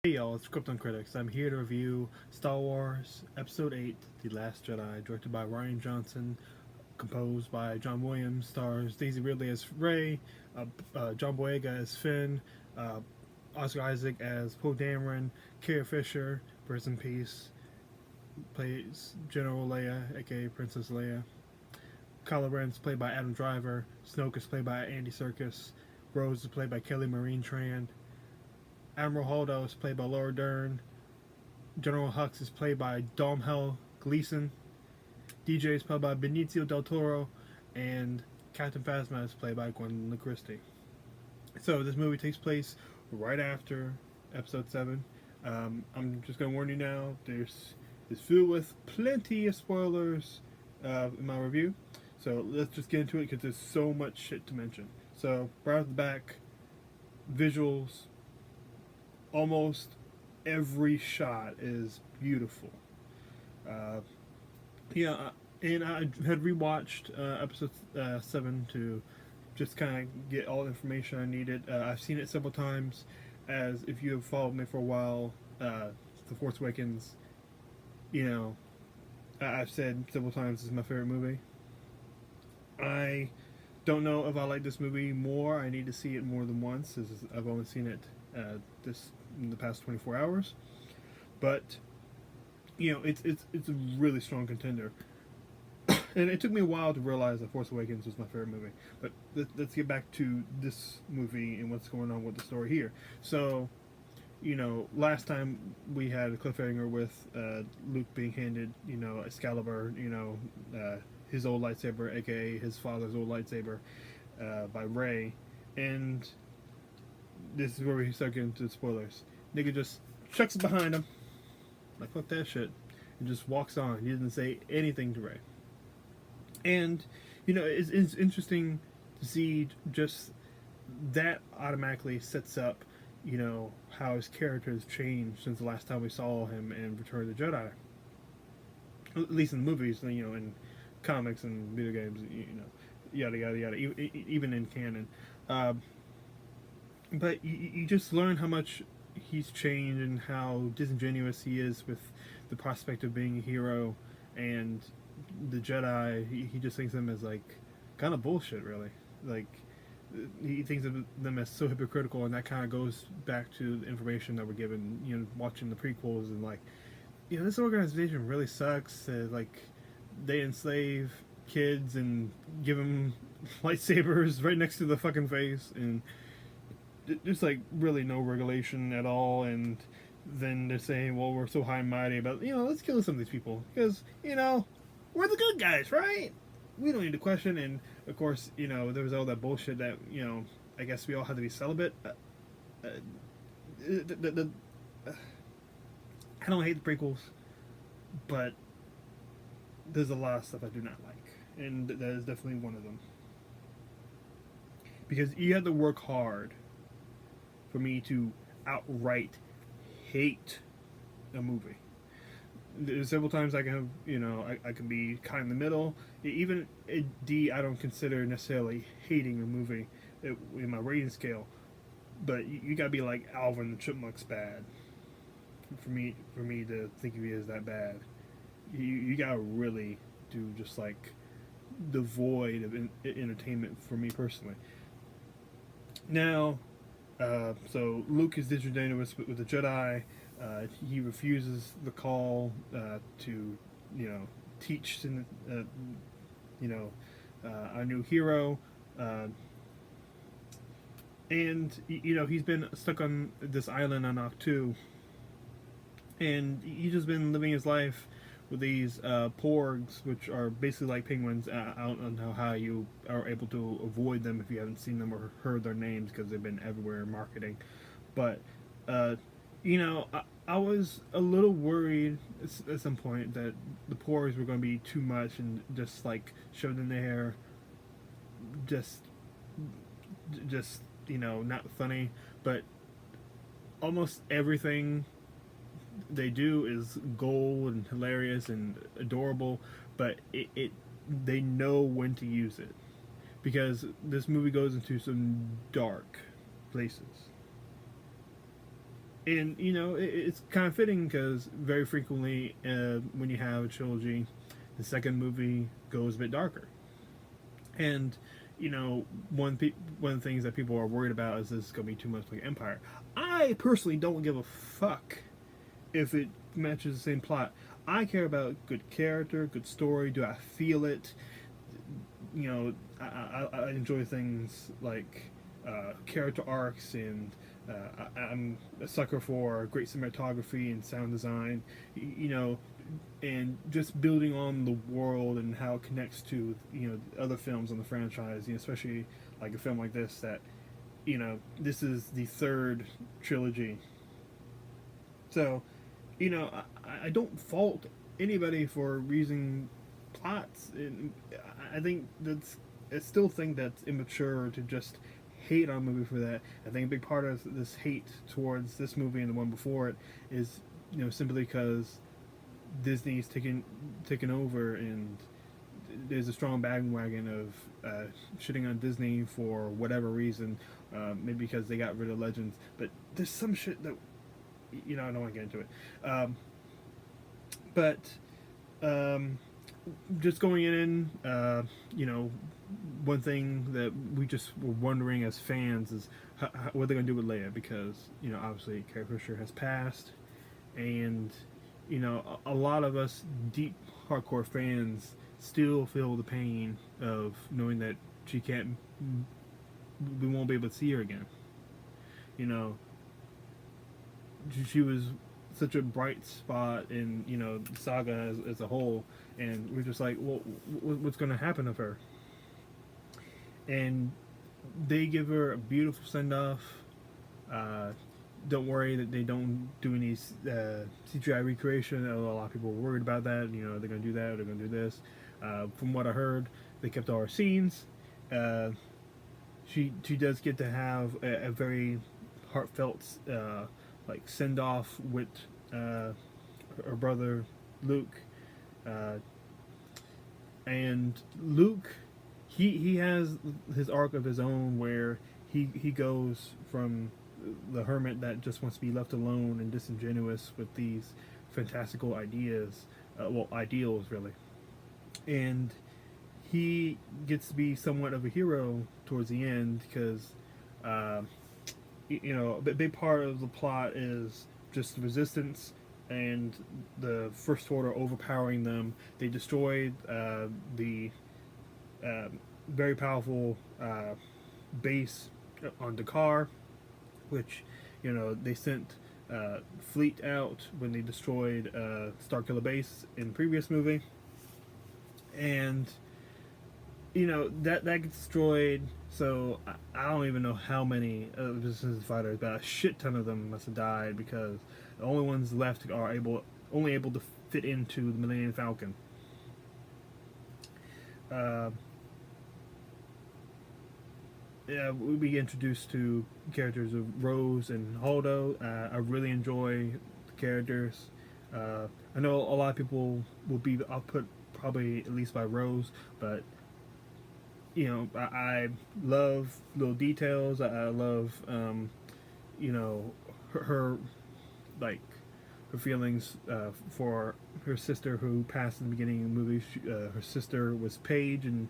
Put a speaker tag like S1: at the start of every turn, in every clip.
S1: Hey y'all, it's Krypton Critics. I'm here to review Star Wars Episode 8, The Last Jedi, directed by Rian Johnson, composed by John Williams, stars Daisy Ridley as Rey, John Boyega as Finn, uh, Oscar Isaac as Poe Dameron, Carrie Fisher, rest in peace, plays General Leia, aka Princess Leia. Kylo Ren is played by Adam Driver, Snoke is played by Andy Serkis, Rose is played by Kelly Marie Tran, Admiral Holdo is played by Laura Dern. General Hux is played by Domhnall Gleeson. DJ is played by Benicio del Toro. And Captain Phasma is played by Gwendolyn Christie. So this movie takes place right after Episode 7. I'm just going to warn you now, it's filled with plenty of spoilers in my review. So let's just get into it because there's so much shit to mention. So right off the back, visuals, almost every shot is beautiful. Uh, and I had rewatched episode 7 to just kind of get all the information I needed. I've seen it several times, as if you have followed me for a while, The Force Awakens, I've said several times this is my favorite movie. I don't know if I like this movie more. I need to see it more than once, as I've only seen it this in the past 24 hours. But it's a really strong contender. And it took me a while to realize that Force Awakens was my favorite movie. But let's get back to this movie and what's going on with the story here. So, last time we had a cliffhanger with Luke being handed, Excalibur, his old lightsaber, aka his father's old lightsaber, by Rey. And this is where we start getting into the spoilers. Nigga just chucks it behind him, like fuck that shit, and just walks on. He doesn't say anything to Rey. And it's interesting to see just that automatically sets up, how his character has changed since the last time we saw him in Return of the Jedi. At least in the movies, in comics and video games, yada yada yada, even in canon. But you just learn how much he's changed and how disingenuous he is with the prospect of being a hero, and the Jedi, he just thinks them as like kind of bullshit, really. Like, he thinks of them as so hypocritical, and that kind of goes back to the information that we're given, watching the prequels, and like, this organization really sucks. Like, they enslave kids and give them lightsabers right next to the fucking face, and there's like really no regulation at all. And then they're saying, well, we're so high and mighty about, let's kill some of these people because we're the good guys, right? We don't need to question. And of course, there was all that bullshit that I guess we all had to be celibate. I don't hate the prequels, but there's a lot of stuff I do not like, and that is definitely one of them. Because you have to work hard for me to outright hate a movie. There's several times I can have, I can be kind of in the middle. Even a D, I don't consider necessarily hating a movie in my rating scale. But you gotta be like Alvin the Chipmunk's bad for me to think of you as that bad. You gotta really do just like devoid of entertainment for me personally. Now, so Luke is disingenuous with the Jedi. He refuses the call to, teach, our new hero. And, he's been stuck on this island on Octu. And he's just been living his life with these porgs, which are basically like penguins. I don't know how you are able to avoid them if you haven't seen them or heard their names, because they've been everywhere in marketing. But, I was a little worried at some point that the porgs were going to be too much and just like shoved in the hair. Just not funny. But almost everything they do is gold and hilarious and adorable, but they know when to use it, because this movie goes into some dark places. And it's kind of fitting because very frequently when you have a trilogy, the second movie goes a bit darker. And one of the things that people are worried about is this going to be too much like Empire. I personally don't give a fuck if it matches the same plot. I care about good character, good story. Do I feel it? I enjoy things like character arcs, and I'm a sucker for great cinematography and sound design. And just building on the world and how it connects to other films on the franchise. Especially like a film like this that this is the third trilogy. So I don't fault anybody for using plots. And I still think that's immature to just hate on a movie for that. I think a big part of this hate towards this movie and the one before it is simply because Disney's taken over, and there's a strong bandwagon of shitting on Disney for whatever reason. Maybe because they got rid of Legends, but there's some shit that I don't want to get into it. But just going in, one thing that we just were wondering as fans is what they're going to do with Leia, because obviously Carrie Fisher has passed, and a lot of us deep hardcore fans still feel the pain of knowing that we won't be able to see her again. She was such a bright spot in the saga as a whole, and we're just like, well, what's going to happen to her? And they give her a beautiful send off. Don't worry that they don't do any CGI recreation. A lot of people were worried about that. They're going to do that, or they're going to do this. From what I heard, they kept all her scenes. She does get to have a very heartfelt like send off with her brother Luke, and Luke he has his arc of his own where he goes from the hermit that just wants to be left alone and disingenuous with these fantastical ideas, ideals really, and he gets to be somewhat of a hero towards the end because a big part of the plot is just the resistance and the First Order overpowering them. They destroyed the very powerful base on Dakar, which they sent fleet out when they destroyed Starkiller Base in the previous movie, and that gets destroyed. So I don't even know how many resistance fighters, but a shit ton of them must have died because the only ones left are only able to fit into the Millennium Falcon. We get introduced to characters of Rose and Holdo. I really enjoy the characters. I know a lot of people will be output probably at least by Rose, but I love little details. I love her like her feelings for her sister who passed in the beginning of the movie. Her sister was Paige, and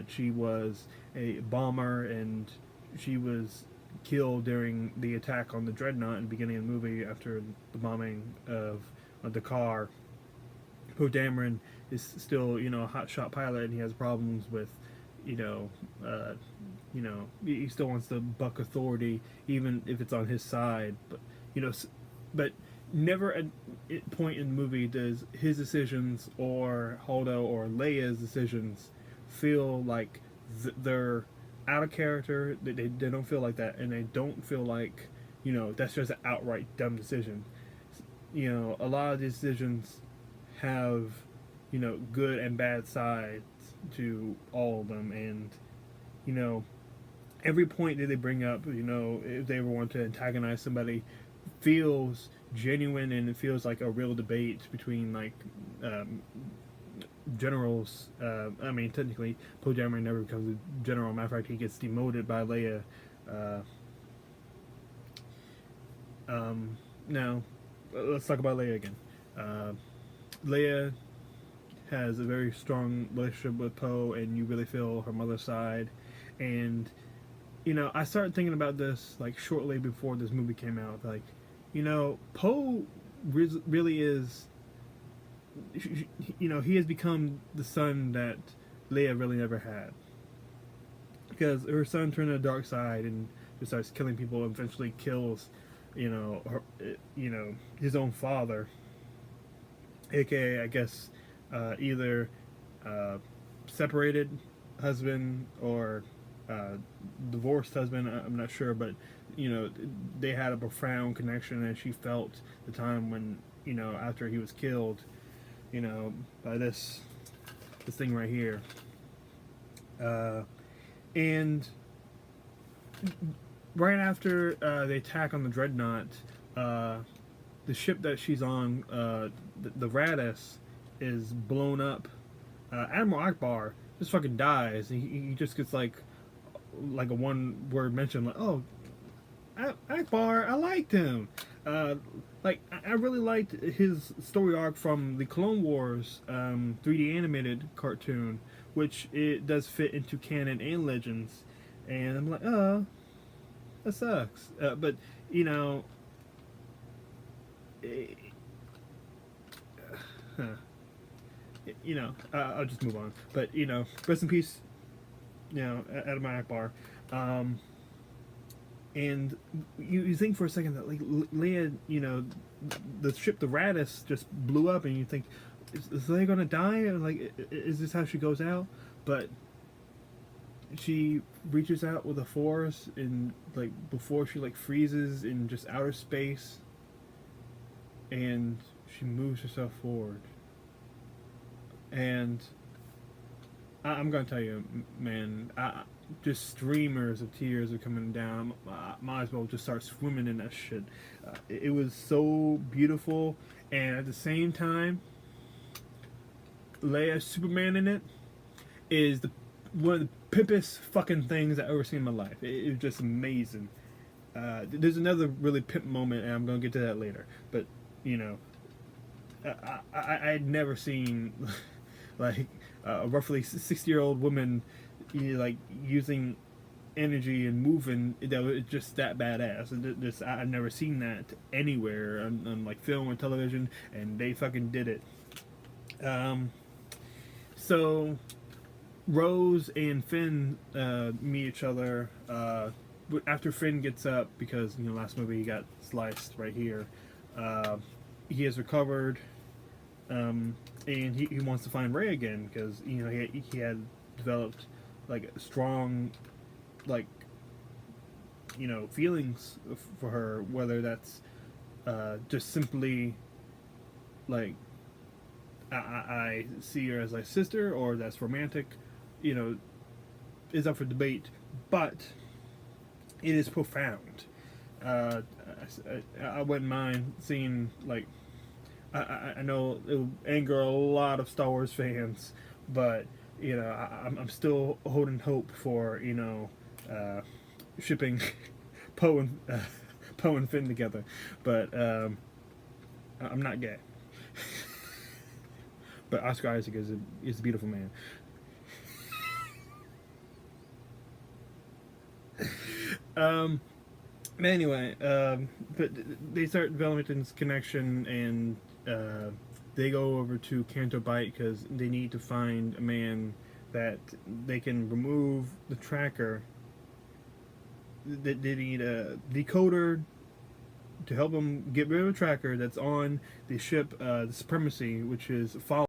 S1: she was a bomber, and she was killed during the attack on the Dreadnought in the beginning of the movie after the bombing of Dakar. Poe Dameron is still, a hotshot pilot, and he has problems with, he still wants to buck authority, even if it's on his side. But never at a point in the movie does his decisions or Holdo or Leia's decisions feel like they're out of character. They don't feel like that, and they don't feel like that's just an outright dumb decision. A lot of decisions have good and bad sides to all of them, and every point that they bring up, if they ever want to antagonize somebody, feels genuine, and it feels like a real debate between generals. I mean, technically, Poe Dameron never becomes a general. Matter of fact, he gets demoted by Leia. now, let's talk about Leia again. Leia has a very strong relationship with Poe, and you really feel her mother's side. And I started thinking about this like shortly before this movie came out. Like, Poe really is. He has become the son that Leia really never had, because her son turned to the dark side and just starts killing people, and eventually kills, his own father, aka I guess either separated husband or divorced husband. I'm not sure, but they had a profound connection, and she felt the time when after he was killed, by this thing right here, and right after the attack on the dreadnought, the ship that she's on, the Radis, is blown up. Admiral Akbar just fucking dies. He just gets like a one word mention, like, "Oh, Akbar, I liked him." Like, I really liked his story arc from the Clone Wars 3D animated cartoon, which it does fit into canon and Legends. And I'm like, oh, that sucks. But eh, I'll just move on. But rest in peace, Adam Akbar. And you think for a second that like Leia, the ship, the Radis, just blew up, and you think, is Leia gonna die? Or, like, is this how she goes out? But she reaches out with a force, and like before she like freezes in just outer space, and she moves herself forward. And I'm gonna tell you, man, just streamers of tears are coming down. I might as well just start swimming in that shit. It was so beautiful, and at the same time, Leia Superman in it is one of the pimpest fucking things I've ever seen in my life. It was just amazing. There's another really pimp moment, and I'm gonna get to that later. But I'd never seen like a roughly 60-year-old woman like using energy and moving that was just that badass. And I've never seen that anywhere on like film or television, and they fucking did it. So Rose and Finn meet each other after Finn gets up, because last movie he got sliced right here. He has recovered, and he wants to find Rey again, because he had developed like strong like feelings for her, whether that's just simply like I see her as my sister, or that's romantic, is up for debate, but it is profound. I wouldn't mind seeing, like, I know it will anger a lot of Star Wars fans, but I'm still holding hope for shipping Poe and Finn together, but I'm not gay. But Oscar Isaac is a beautiful man. Anyway, but they start developing this connection, and they go over to Canto Bight because they need to find a man that they can remove the tracker. They need a decoder to help them get rid of a tracker that's on the ship, the Supremacy, which is following